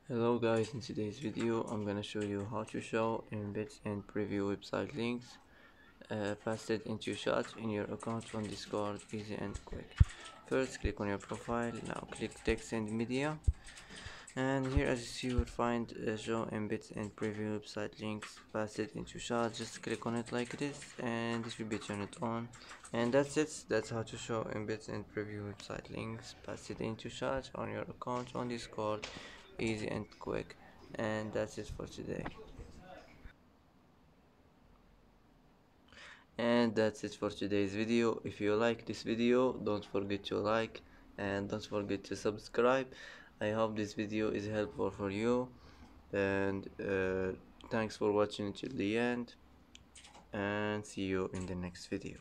Hello guys, in today's video I'm gonna show you how to show embeds and preview website links pasted into shots in your account on Discord, easy and quick. First click on your profile, now click text and media, and here as you see you will find show embeds and preview website links pasted into shots. Just click on it like this and this will be turned on, and that's it. That's how to show embeds and preview website links pasted into shots on your account on Discord, easy and quick. And that's it for today. And that's it for today's video. If you like this video, don't forget to like and don't forget to subscribe. I hope this video is helpful for you, and thanks for watching till the end, and see you in the next video.